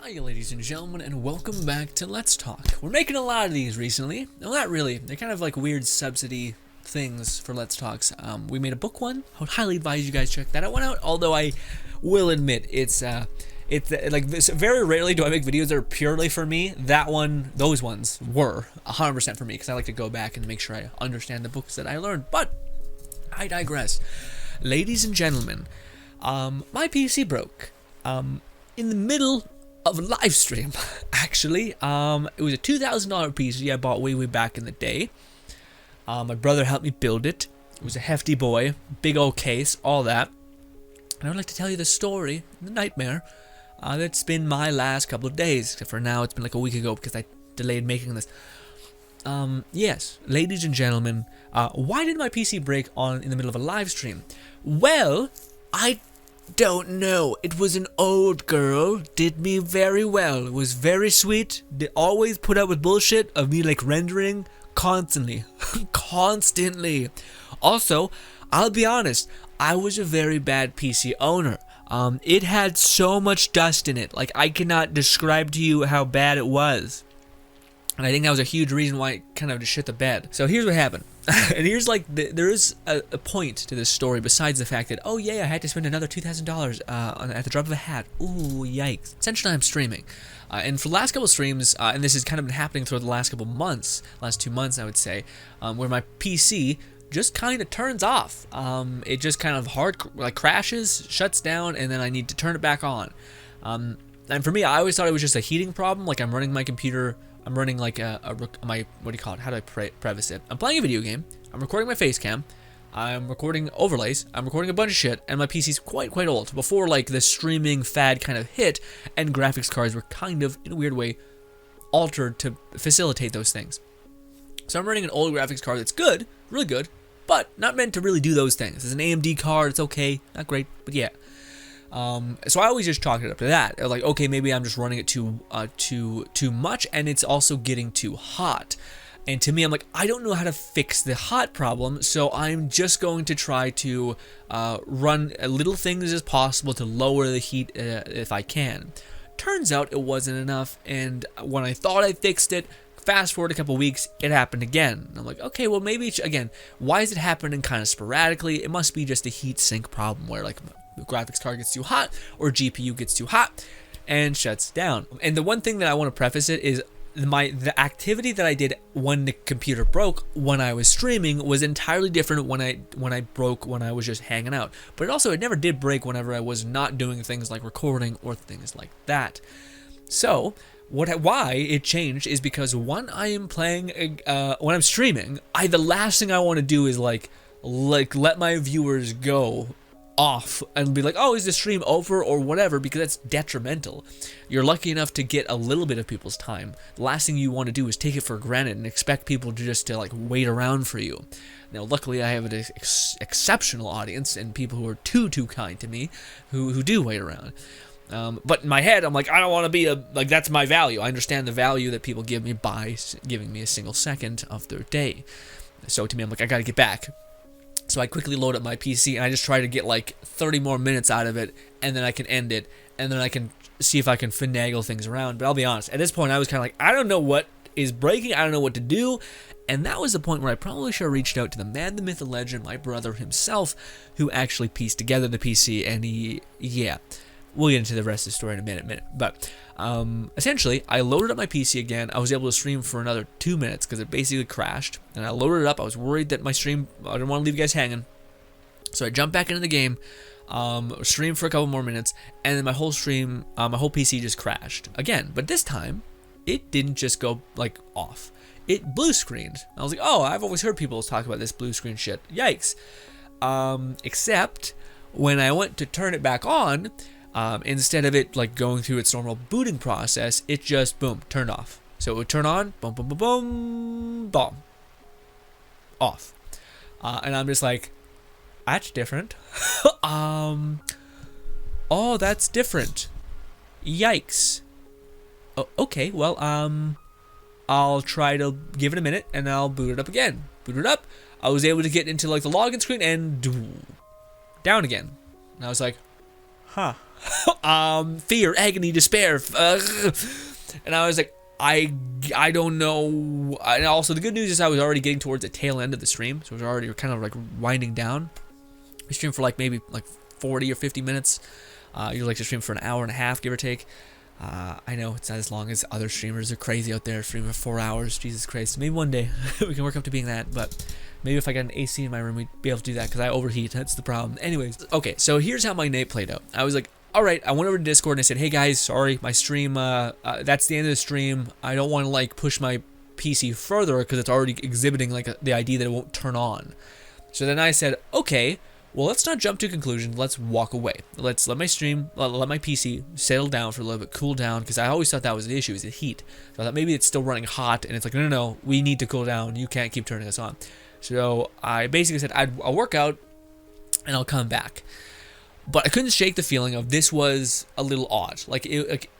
Hi ladies and gentlemen, and welcome back to Let's Talk. We're making a lot of these recently. Well, not really. They're kind of like weird subsidy things for Let's Talks. We made a book one. I would highly advise you guys check that one out, although I will admit it's like this, very rarely do I make videos that are purely for me. That one, those ones were 100% for me because I like to go back and make sure I understand the books that I learned. But I digress. Ladies and gentlemen, my PC broke in the middle of a live stream, actually. It was a $2,000 PC I bought way back in the day. My brother helped me build it. It was a hefty boy, big old case, all that. And I would like to tell you the story, the nightmare, that's been my last couple of days. Except for now, it's been like a week ago because I delayed making this. Yes, ladies and gentlemen, why did my PC break in the middle of a live stream? Well, I don't know. It was an old girl. Did me very well. It was very sweet. They always put up with bullshit of me like rendering constantly. Constantly. Also, I'll be honest, I was a very bad PC owner. It had so much dust in it. Like, I cannot describe to you how bad it was. And I think that was a huge reason why it kind of just shit the bed. So here's what happened. And here's like, there is a point to this story besides the fact that, oh yeah, I had to spend another $2,000 at the drop of a hat. Ooh, yikes. Essentially, I'm streaming. And for the last couple of streams, and this has kind of been happening throughout the last couple of months, last 2 months, I would say, where my PC just kind of turns off. It just kind of crashes, shuts down, and then I need to turn it back on. And for me, I always thought it was just a heating problem. Like, I'm running my computer, I'm running like my, what do you call it? How do I preface it? I'm playing a video game. I'm recording my face cam. I'm recording overlays. I'm recording a bunch of shit, and my PC's quite old. Before like the streaming fad kind of hit, and graphics cards were kind of, in a weird way, altered to facilitate those things. So I'm running an old graphics card that's good, really good, but not meant to really do those things. It's an AMD card. It's okay, not great, but yeah. So I always just chalk it up to that. Like, okay, maybe I'm just running it too much, and it's also getting too hot. And to me, I'm like, I don't know how to fix the hot problem, so I'm just going to try to run little things as possible to lower the heat if I can. Turns out it wasn't enough, and when I thought I fixed it, fast forward a couple weeks, it happened again. And I'm like, okay, well maybe, again, why is it happening kind of sporadically? It must be just a heat sink problem where like the graphics card gets too hot or GPU gets too hot and shuts down. And the one thing that I want to preface it is the activity that I did when the computer broke when I was streaming was entirely different when I broke when I was just hanging out. But it never did break whenever I was not doing things like recording or things like that. So why it changed is because when I am playing, when I'm streaming, the last thing I want to do is like let my viewers go off and be like, oh, is the stream over or whatever, because that's detrimental. You're lucky enough to get a little bit of people's time. The last thing you want to do is take it for granted and expect people to like wait around for you. Now, luckily, I have an exceptional audience and people who are too kind to me who do wait around. But in my head, I'm like, I don't want to be that's my value. I understand the value that people give me by giving me a single second of their day. So to me, I'm like, I gotta get back. So I quickly load up my PC and I just try to get like 30 more minutes out of it, and then I can end it, and then I can see if I can finagle things around. But I'll be honest, at this point I was kind of like, I don't know what is breaking, I don't know what to do. And that was the point where I probably should have reached out to the man, the myth, the legend, my brother himself, who actually pieced together the PC. And we'll get into the rest of the story in a minute. But essentially, I loaded up my PC again. I was able to stream for another 2 minutes because it basically crashed. And I loaded it up. I was worried that my stream, I didn't want to leave you guys hanging. So I jumped back into the game, streamed for a couple more minutes, and then my whole PC just crashed again. But this time, it didn't just go like off. It blue screened. I was like, oh, I've always heard people talk about this blue screen shit. Yikes. Except when I went to turn it back on, instead of it like going through its normal booting process, it just boom turned off. So it would turn on, boom, boom, boom, boom, boom, off. And I'm just like, that's different. Oh, that's different. Yikes. Oh, okay, well, I'll try to give it a minute and I'll boot it up again. Boot it up. I was able to get into like the login screen and down again. And I was like, huh. fear, agony, despair. And I was like, I don't know. And also the good news is I was already getting towards the tail end of the stream, so it was already kind of like winding down. We streamed for like maybe like 40 or 50 minutes. You like to stream for an hour and a half, give or take. I know it's not as long as other streamers. Are crazy out there streaming for 4 hours. Jesus Christ. Maybe one day we can work up to being that, but maybe if I got an AC in my room, we'd be able to do that because I overheat. That's the problem. Anyways, okay, so here's how my Nape played out. I was like, all right, I went over to Discord and I said, hey guys, sorry, my stream, that's the end of the stream. I don't want to like push my PC further because it's already exhibiting like the idea that it won't turn on. So then I said, okay, well, let's not jump to conclusions. Let's walk away. Let's let my stream, let my PC settle down for a little bit, cool down, because I always thought that was the issue, is the heat. So I thought maybe it's still running hot, and it's like, no, we need to cool down. You can't keep turning us on. So I basically said, I'll work out, and I'll come back. But I couldn't shake the feeling of this was a little odd. This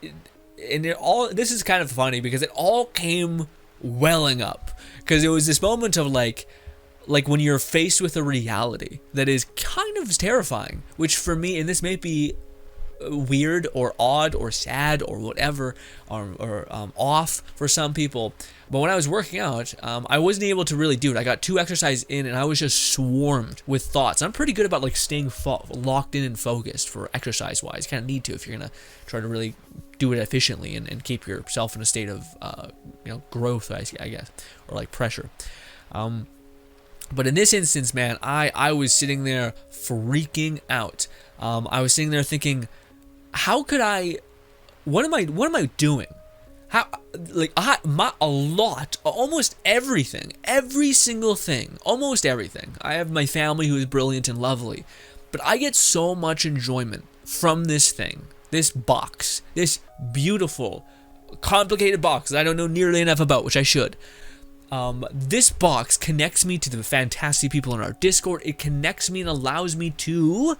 is kind of funny because it all came welling up. Because it was this moment of like when you're faced with a reality that is kind of terrifying, which for me, and this may be weird or odd or sad or whatever, or off for some people, but when I was working out, I wasn't able to really do it. I got 2 exercises in and I was just swarmed with thoughts. I'm pretty good about like staying locked in and focused for exercise wise. You kind of need to if you're gonna try to really do it efficiently and keep yourself in a state of growth, I guess, or like pressure. But in this instance, man, I was sitting there freaking out. I was sitting there thinking, how could I? What am I doing? How, like, almost everything, every single thing, almost everything. I have my family who is brilliant and lovely, but I get so much enjoyment from this thing, this box, this beautiful, complicated box that I don't know nearly enough about, which I should. This box connects me to the fantastic people in our Discord. It connects me and allows me to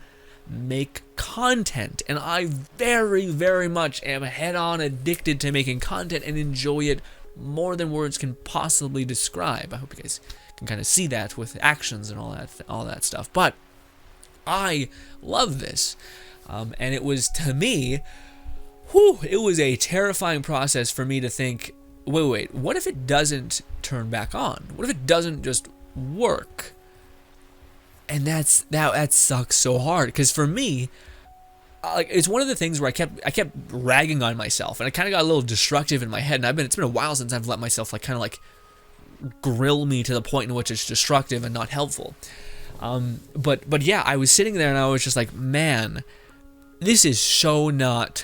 make content, and I very, very much am head-on addicted to making content and enjoy it more than words can possibly describe. I hope you guys can kind of see that with actions and all that stuff. But I love this, and it was, to me, it was a terrifying process for me to think, wait, what if it doesn't turn back on? What if it doesn't just work? And that sucks so hard, because for me, like, it's one of the things where I kept ragging on myself, and I kind of got a little destructive in my head. And it's been a while since I've let myself like grill me to the point in which it's destructive and not helpful. But yeah, I was sitting there and I was just like, man, this is so not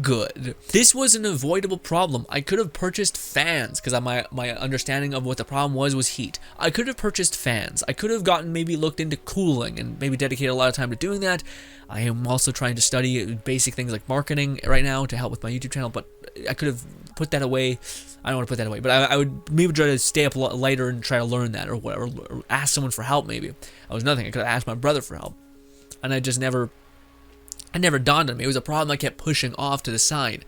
good. This was an avoidable problem. I could have purchased fans, because my understanding of what the problem was heat. I could have purchased fans. I could have maybe looked into cooling and maybe dedicated a lot of time to doing that. I am also trying to study basic things like marketing right now to help with my YouTube channel, but I could have put that away. I don't want to put that away, but I would maybe try to stay up later and try to learn that, or whatever, or ask someone for help maybe. I was nothing. I could have asked my brother for help, and I never dawned on me. It was a problem I kept pushing off to the side.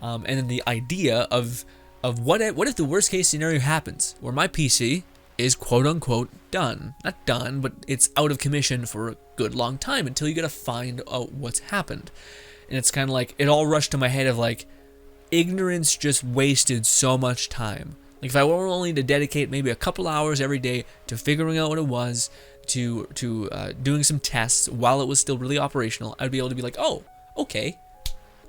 And then the idea of what if the worst case scenario happens, where my PC is quote unquote done. Not done, but it's out of commission for a good long time until you gotta find out what's happened. And it's kind of like, it all rushed to my head of like, ignorance just wasted so much time. Like, if I were only to dedicate maybe a couple hours every day to figuring out what it was, to doing some tests while it was still really operational, I'd be able to be like, oh, okay,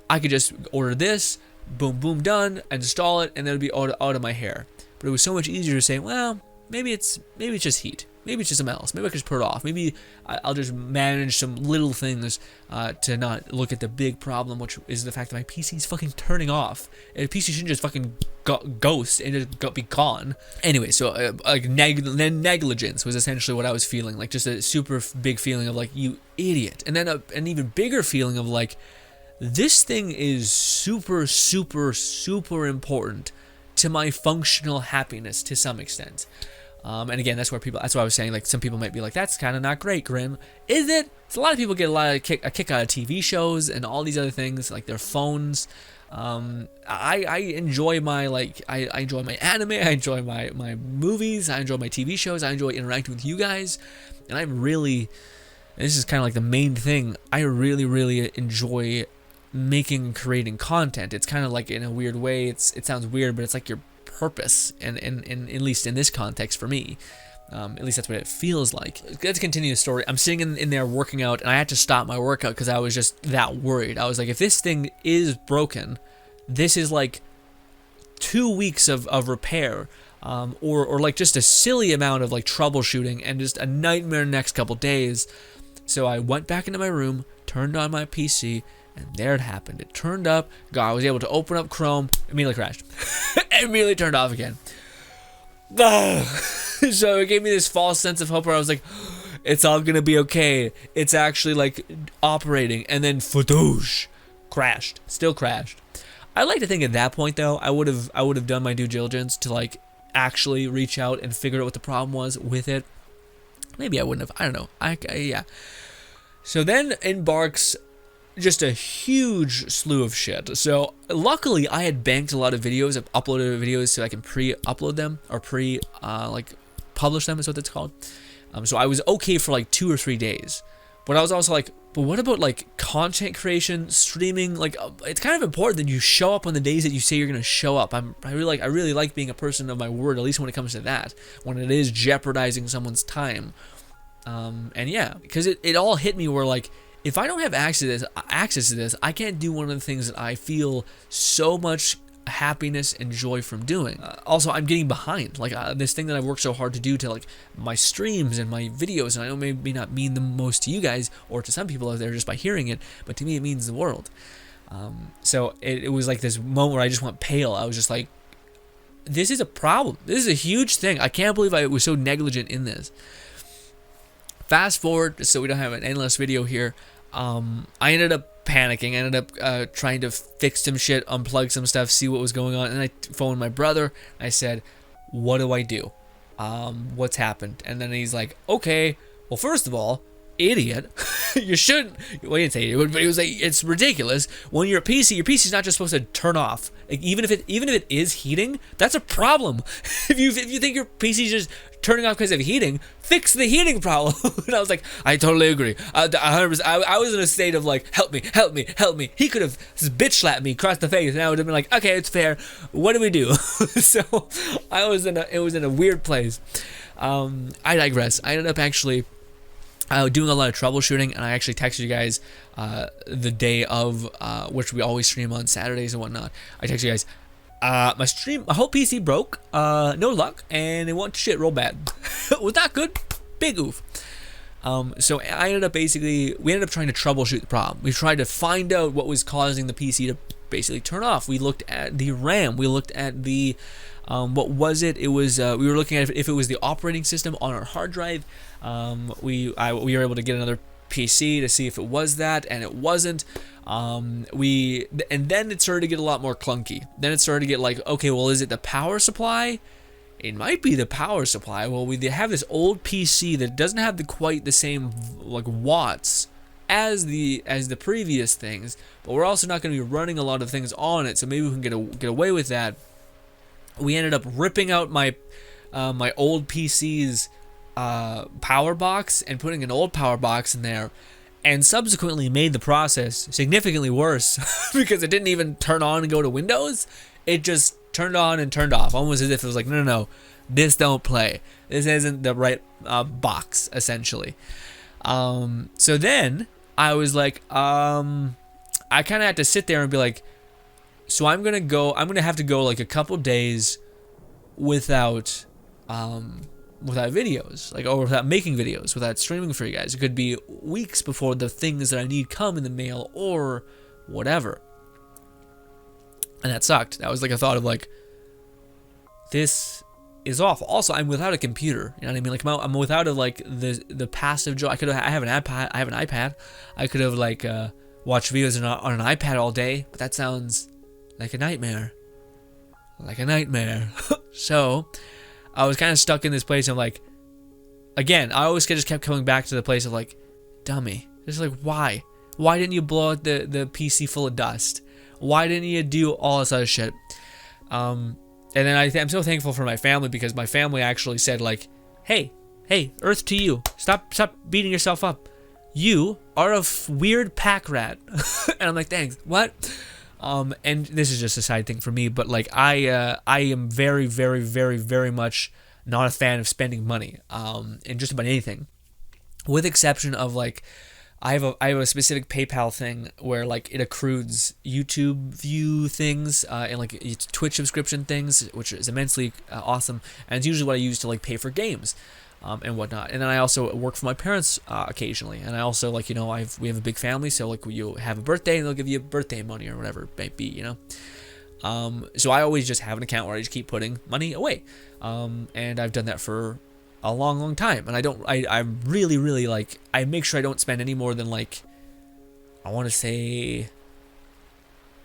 I could just order this, boom, boom, done, install it, and then it'd be out of my hair. But it was so much easier to say, well, maybe it's just heat. Maybe it's just something else. Maybe I could just put it off. Maybe I'll just manage some little things to not look at the big problem, which is the fact that my PC is fucking turning off. And the PC shouldn't just fucking ghost and just be gone. Anyway, so negligence was essentially what I was feeling. Like, just a super big feeling of like, you idiot. And then an even bigger feeling of like, this thing is super, super, super important to my functional happiness to some extent. And again, that's why I was saying, like, some people might be like, that's kind of not great, GRINN. Is it? So a lot of people get a kick out of TV shows and all these other things, like their phones. I enjoy I enjoy my anime, I enjoy my movies, I enjoy my TV shows, I enjoy interacting with you guys, and I'm really this is kind of like the main thing, I really, really enjoy making and creating content. It's kind of like, in a weird way, it sounds weird, but it's like your purpose, and at least in this context for me. At least that's what it feels like. Let's continue the story. I'm sitting in there working out, and I had to stop my workout because I was just that worried. I was like, if this thing is broken, this is like 2 weeks of repair, or like just a silly amount of like troubleshooting and just a nightmare next couple days. So I went back into my room, turned on my PC, and there it happened. It turned up. God, I was able to open up Chrome. Immediately crashed. Immediately turned off again. So it gave me this false sense of hope where I was like, it's all gonna be okay. It's actually like operating, and then fadoosh, crashed. Still crashed. I like to think at that point though, I would have done my due diligence to like actually reach out and figure out what the problem was with it. Maybe I wouldn't have. I don't know. Yeah. So then embarks just a huge slew of shit. So luckily I had banked a lot of videos. I've uploaded videos so I can pre-upload them, or publish them is what it's called. So I was okay for like 2 or 3 days. But I was also like, but what about like content creation, streaming? Like, it's kind of important that you show up on the days that you say you're gonna show up. I really like being a person of my word, at least when it comes to that. When it is jeopardizing someone's time. And yeah, because it all hit me where like, if I don't have access to this, I can't do one of the things that I feel so much happiness and joy from doing. Also, I'm getting behind. Like this thing that I've worked so hard to do to like my streams and my videos, and I know maybe not mean the most to you guys or to some people out there just by hearing it, but to me it means the world. So it was like this moment where I just went pale. I was just like, this is a problem. This is a huge thing. I can't believe I was so negligent in this. Fast forward, just so we don't have an endless video here. I ended up panicking. I ended up trying to fix some shit, unplug some stuff, see what was going on. And I phoned my brother. I said, what do I do? What's happened? And then he's like, okay, well, first of all, idiot, you shouldn't. Well, he didn't say it, but he was like, it's ridiculous. When you're a PC, your PC is not just supposed to turn off. Like, even if it is heating, that's a problem. If you think your PC is just turning off because of heating, fix the heating problem. And I was like, I totally agree. 100%. I was in a state of like, help me. He could have bitch slapped me across the face, and I would have been like, okay, it's fair. What do we do? So it was in a weird place. I digress. I ended up actually doing a lot of troubleshooting, and I actually texted you guys the day of, which we always stream on Saturdays and whatnot. I texted you guys, my whole PC broke, no luck, and it went to shit real bad. It was not good, big oof. So we ended up trying to troubleshoot the problem. We tried to find out what was causing the PC to basically turn off. We looked at the RAM, we looked at the, what was it? It was, we were looking at if it was the operating system on our hard drive. We were able to get another PC to see if it was that, and it wasn't. And then it started to get a lot more clunky. Then it started to get like, okay, well, is it the power supply? It might be the power supply. Well, we have this old PC that doesn't have quite the same like watts as the previous things, but we're also not going to be running a lot of things on it, so maybe we can get away with that. We ended up ripping out my my old PC's power box and putting an old power box in there, and subsequently made the process significantly worse because it didn't even turn on and go to Windows. It just turned on and turned off, almost as if it was like, no, this don't play. This isn't the right box, essentially. So then I was like, I kind of had to sit there and be like, so I'm gonna have to go like a couple days without videos, like, or without making videos, without streaming for you guys. It could be weeks before the things that I need come in the mail or whatever. And that sucked. That was like a thought of like, this is awful. Also, I'm without a computer. You know what I mean? Like, I'm without like the passive joy. I have an iPad. I could have like watched videos on an iPad all day, but that sounds like a nightmare. So I was kind of stuck in this place of like, again, I always just kept coming back to the place of like, dummy. Just like, why didn't you blow out the PC full of dust? Why didn't you do all this other shit? And then I'm so thankful for my family, because my family actually said like, hey, earth to you. Stop beating yourself up. you are a weird pack rat. And I'm like, thanks. What? And this is just a side thing for me, but like I am very, very, very, very much not a fan of spending money in just about anything, with exception of like I have a specific PayPal thing where like it accrues YouTube view things and like Twitch subscription things, which is immensely awesome, and it's usually what I use to like pay for games and whatnot. And then I also work for my parents occasionally, and I also like, you know, we have a big family, so like you have a birthday and they'll give you birthday money or whatever it might be, you know. So I always just have an account where I just keep putting money away, and I've done that for a long time, and I really, really like, I make sure I don't spend any more than like, I want to say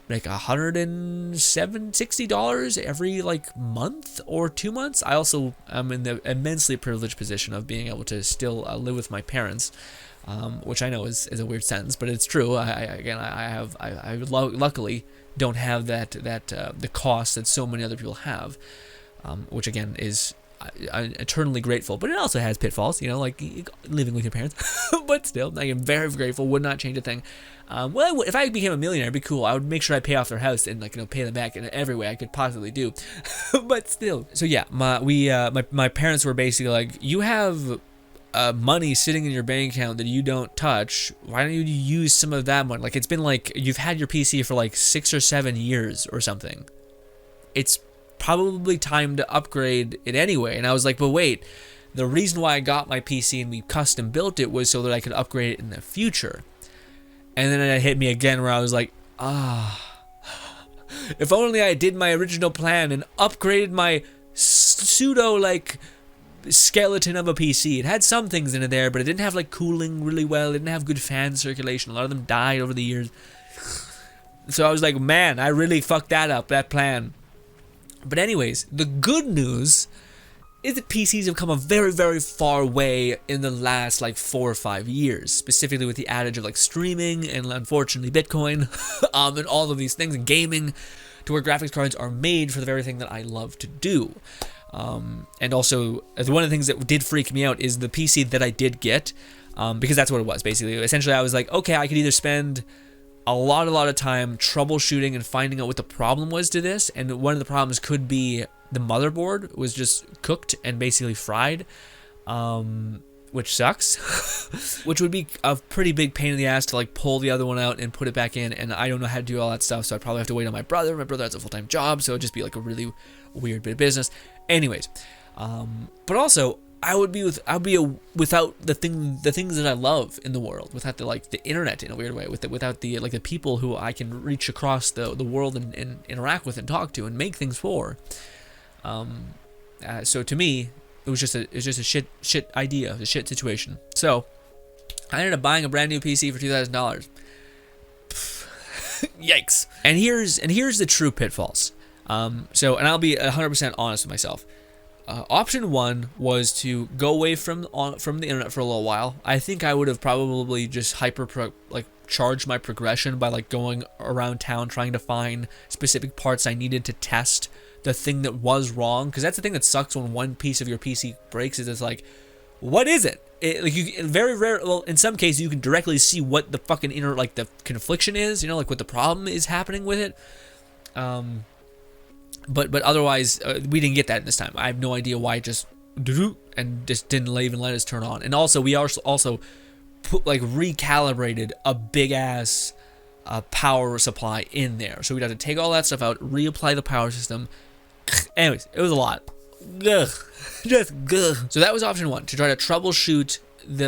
like $160 every like month or 2 months. I also am in the immensely privileged position of being able to still live with my parents, which I know is a weird sentence, but it's true. I luckily don't have that the cost that so many other people have, which again is I'm eternally grateful, but it also has pitfalls, you know, like living with your parents. But still, I am very grateful. Would not change a thing. Well, if I became a millionaire, it'd be cool. I would make sure I pay off their house and like, you know, pay them back in every way I could possibly do. But still, so yeah, my parents were basically like, you have money sitting in your bank account that you don't touch. Why don't you use some of that money? Like, it's been like you've had your PC for like 6 or 7 years or something. It's probably time to upgrade it anyway. And I was like, but wait, the reason why I got my PC and we custom built it was so that I could upgrade it in the future. And then it hit me again where I was like, if only I did my original plan and upgraded my pseudo like skeleton of a PC. It had some things in it there, but it didn't have like cooling really well. It didn't have good fan circulation. A lot of them died over the years. So I was like, man, I really fucked that up, that plan. But anyways, the good news is that PCs have come a very, very far way in the last like 4 or 5 years, specifically with the adage of like streaming and unfortunately Bitcoin, and all of these things, and gaming, to where graphics cards are made for the very thing that I love to do. And also, one of the things that did freak me out is the PC that I did get, because that's what it was basically. Essentially, I was like, okay, I could either spend a lot of time troubleshooting and finding out what the problem was to this, and one of the problems could be the motherboard was just cooked and basically fried, which sucks. Which would be a pretty big pain in the ass to like pull the other one out and put it back in, and I don't know how to do all that stuff, so I'd probably have to wait on my brother. My brother has a full-time job, so it'd just be like a really weird bit of business. Anyways, but also I'd be without the things that I love in the world, without the internet in a weird way, without the like the people who I can reach across the world and interact with and talk to and make things for. So to me, it was just a shit idea, a shit situation. So I ended up buying a brand new PC for $2,000. Yikes! And here's the true pitfalls. And I'll be 100% honest with myself. Option 1 was to go away from the internet for a little while. I think I would have probably just charged my progression by like going around town trying to find specific parts I needed to test the thing that was wrong, because that's the thing that sucks when one piece of your PC breaks, is it's like, what is it? Like, you very rare. Well, in some cases you can directly see what the fucking the confliction is, you know, like what the problem is happening with it. But otherwise, we didn't get that this time. I have no idea why it just and just didn't even let us turn on. And also, we also put recalibrated a big ass power supply in there, so we'd have to take all that stuff out, reapply the power system. Anyways, it was a lot. Ugh. Just ugh. So that was option 1, to try to troubleshoot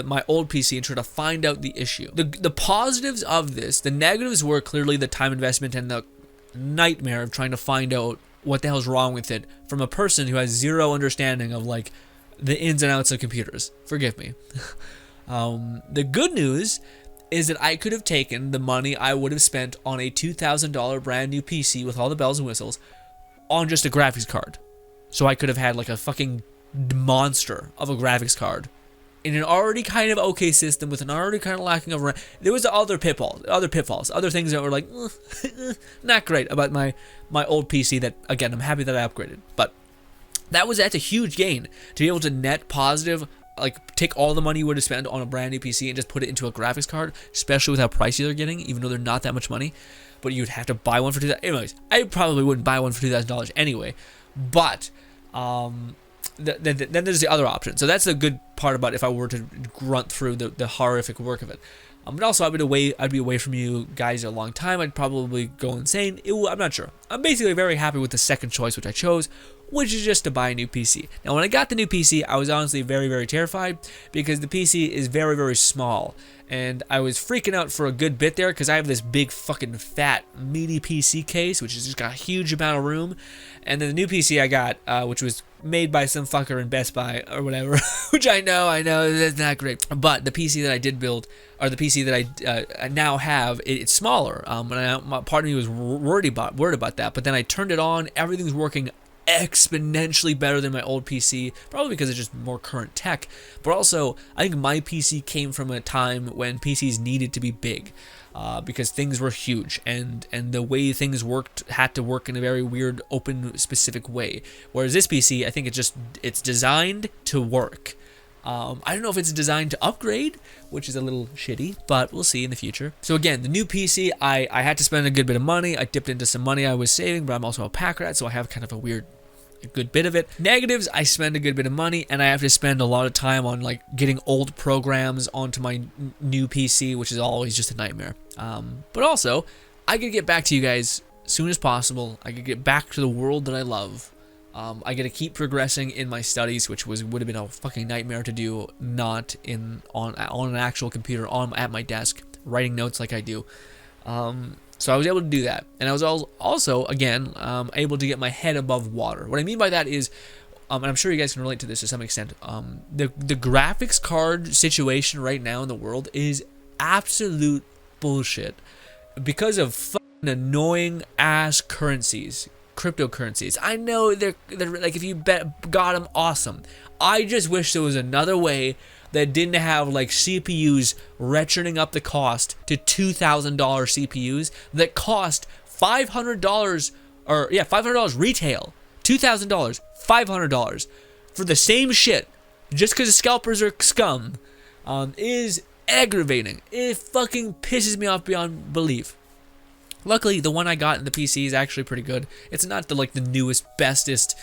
my old PC and try to find out the issue. The positives of this, the negatives were clearly the time investment and the nightmare of trying to find out what the hell's wrong with it from a person who has zero understanding of like the ins and outs of computers. Forgive me. The good news is that I could have taken the money I would have spent on a $2,000 brand new PC with all the bells and whistles on just a graphics card. So I could have had like a fucking monster of a graphics card in an already kind of okay system with an already kind of lacking of RAM. There was other pitfalls, other things that were like not great about my old PC that, again, I'm happy that I upgraded. But that's a huge gain, to be able to net positive like take all the money you would have spent on a brand new PC and just put it into a graphics card, especially with how pricey they're getting, even though they're not that much money. But you'd have to buy one for $2,000. Anyways, I probably wouldn't buy one for $2,000 anyway. But then there's the other option. So that's the good part about if I were to grunt through the horrific work of it. But also, I'd be away from you guys a long time. I'd probably go insane. I'm not sure. I'm basically very happy with the second choice, which I chose, which is just to buy a new PC. Now, when I got the new PC, I was honestly very, very terrified because the PC is very, very small. And I was freaking out for a good bit there because I have this big fucking fat meaty PC case, which has just got a huge amount of room. And then the new PC I got, which was made by some fucker in Best Buy or whatever, which I know, that's not great. But the PC that I did build, or the PC that I now have, it's smaller. My part of me was worried about that. But then I turned it on, everything's working exponentially better than my old PC, probably because it's just more current tech, but also I think my PC came from a time when PCs needed to be big, because things were huge, and the way things worked had to work in a very weird, open, specific way, whereas this PC, I think it's designed to work. I don't know if it's designed to upgrade, which is a little shitty, but we'll see in the future. So again, the new PC, I had to spend a good bit of money. I dipped into some money I was saving, but I'm also a pack rat, so I have kind of a good bit of it. Negatives, I spend a good bit of money, and I have to spend a lot of time on like getting old programs onto my new PC, which is always just a nightmare. But also, I could get back to you guys as soon as possible. I could get back to the world that I love. I get to keep progressing in my studies, which would have been a fucking nightmare to do, not on an actual computer at my desk, writing notes like I do. So I was able to do that, and I was also again able to get my head above water. What I mean by that is, and I'm sure you guys can relate to this to some extent, the graphics card situation right now in the world is absolute bullshit because of fucking annoying ass cryptocurrencies. I know they're like, if you got them, awesome. I just wish there was another way that didn't have like CPUs ratcheting up the cost to $2,000 CPUs that cost $500, or yeah, $500 retail, $2,000, $500 for the same shit, just because the scalpers are scum, is aggravating. It fucking pisses me off beyond belief. Luckily, the one I got in the PC is actually pretty good. It's not the newest, bestest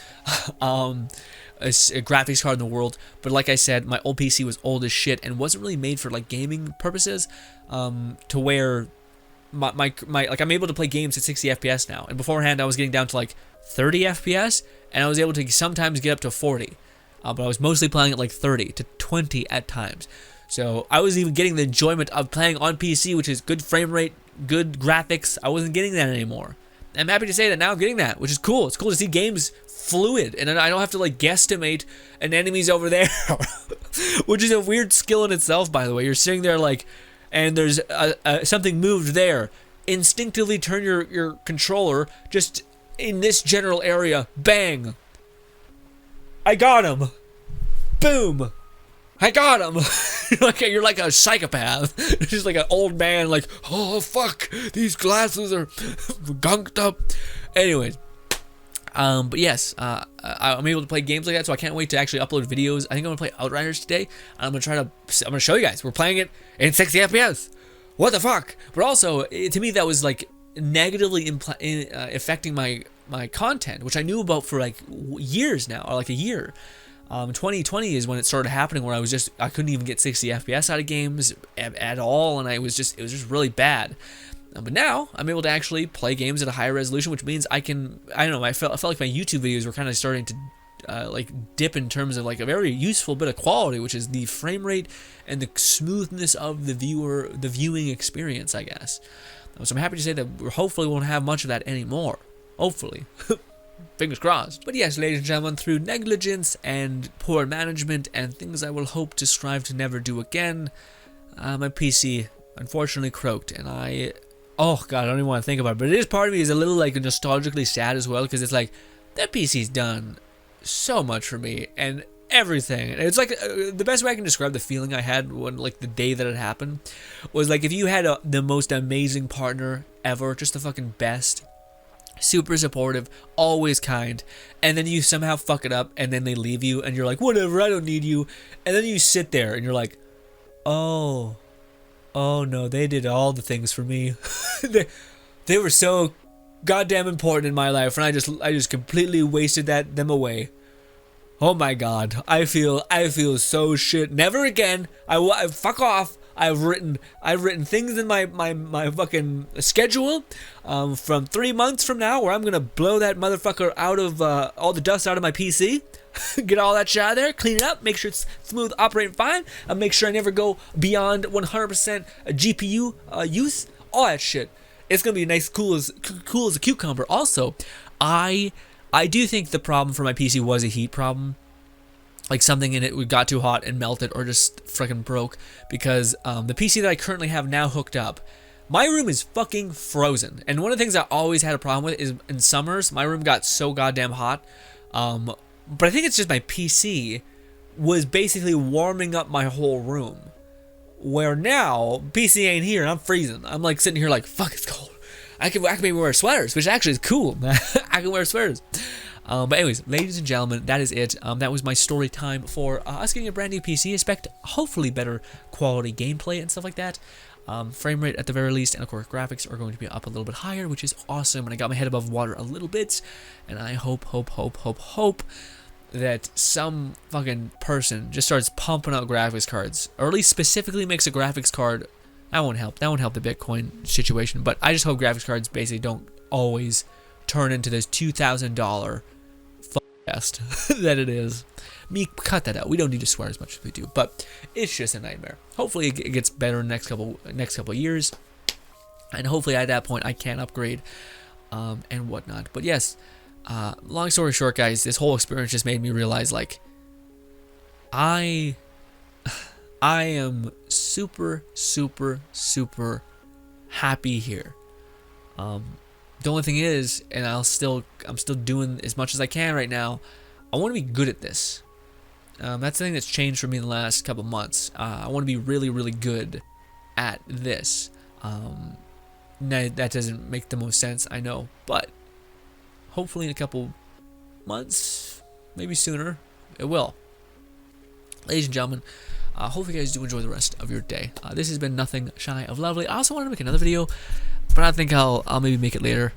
graphics card in the world, but like I said, my old PC was old as shit and wasn't really made for like gaming purposes, to where my I'm able to play games at 60 FPS now, and beforehand I was getting down to like 30 FPS, and I was able to sometimes get up to 40, but I was mostly playing at like 30 to 20 at times. So I was even getting the enjoyment of playing on PC, which is good frame rate, good graphics. I wasn't getting that anymore. I'm happy to say that now I'm getting that, which is cool. It's cool to see games fluid, and I don't have to like guesstimate an enemy's over there, which is a weird skill in itself, by the way. You're sitting there like, and there's something moved there. Instinctively turn your controller just in this general area. Bang! I got him. Boom! I got him. You're like a psychopath. Just like an old man, like, oh fuck, these glasses are gunked up. Anyways, but yes, I'm able to play games like that, so I can't wait to actually upload videos. I think I'm gonna play Outriders today, and I'm gonna show you guys. We're playing it in 60 FPS. What the fuck? But also, to me, that was like negatively affecting my content, which I knew about for like years now, or like a year. 2020 is when it started happening, where I couldn't even get 60 FPS out of games at all, and it was just really bad. But now I'm able to actually play games at a higher resolution, which means I don't know, I felt like my YouTube videos were kind of starting to like dip in terms of like a very useful bit of quality, which is the frame rate and the smoothness of the viewing experience, I guess. So I'm happy to say that we hopefully won't have much of that anymore. Hopefully. Fingers crossed. But yes, ladies and gentlemen, through negligence and poor management and things I will hope to strive to never do again, my PC unfortunately croaked, and oh god, I don't even want to think about it. But it is, part of me is a little like nostalgically sad as well, because it's like, that PC's done so much for me and everything. And it's like the best way I can describe the feeling I had when, like, the day that it happened was like if you had the most amazing partner ever, just the fucking best, super supportive, always kind, and then you somehow fuck it up and then they leave you and you're like, whatever, I don't need you. And then you sit there and you're like, oh no, they did all the things for me. they were so goddamn important in my life and I just completely wasted them away. Oh my god, I feel so shit. Never again. I fuck off. I've written things in my fucking schedule from 3 months from now where I'm gonna blow that motherfucker out of all the dust out of my PC, get all that shit out of there, clean it up, make sure it's smooth, operating fine, and make sure I never go beyond 100% GPU use, all that shit. It's gonna be nice, cool as a cucumber. Also, I do think the problem for my PC was a heat problem. Like something in it got too hot and melted or just freaking broke, because the PC that I currently have now hooked up, my room is fucking frozen. And one of the things I always had a problem with is in summers, my room got so goddamn hot. But I think it's just my PC was basically warming up my whole room. Where now, PC ain't here and I'm freezing. I'm like sitting here like, fuck, it's cold. I can maybe wear sweaters, which actually is cool. I can wear sweaters. But anyways, ladies and gentlemen, that is it. That was my story time for us getting a brand new PC. Expect hopefully better quality gameplay and stuff like that. Frame rate at the very least, and of course graphics are going to be up a little bit higher, which is awesome. And I got my head above water a little bit. And I hope that some fucking person just starts pumping out graphics cards, or at least specifically makes a graphics card. That won't help the Bitcoin situation. But I just hope graphics cards basically don't always turn into this $2,000 that it is. Me, cut that out. We don't need to swear as much as we do, but it's just a nightmare. Hopefully it gets better in the next couple years, and hopefully at that point I can upgrade and whatnot. But yes, long story short, guys, this whole experience just made me realize, like, I am super happy here. The only thing is, and I'm still doing as much as I can right now, I want to be good at this. That's the thing that's changed for me in the last couple months. I want to be really good at this. Now, that doesn't make the most sense, I know, but hopefully in a couple months, maybe sooner, it will. Ladies and gentlemen, hopefully you guys do enjoy the rest of your day. This has been nothing shy of lovely. I also wanted to make another video, but I think I'll maybe make it later.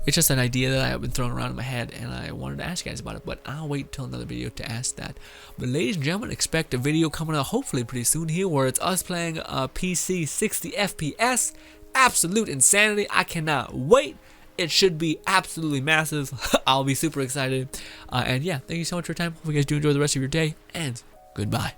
It's just an idea that I've been throwing around in my head, and I wanted to ask you guys about it, but I'll wait till another video to ask that. But ladies and gentlemen, expect a video coming out hopefully pretty soon here, where it's us playing PC 60 FPS. Absolute insanity. I cannot wait. It should be absolutely massive. I'll be super excited. And yeah, thank you so much for your time. Hope you guys do enjoy the rest of your day, and goodbye.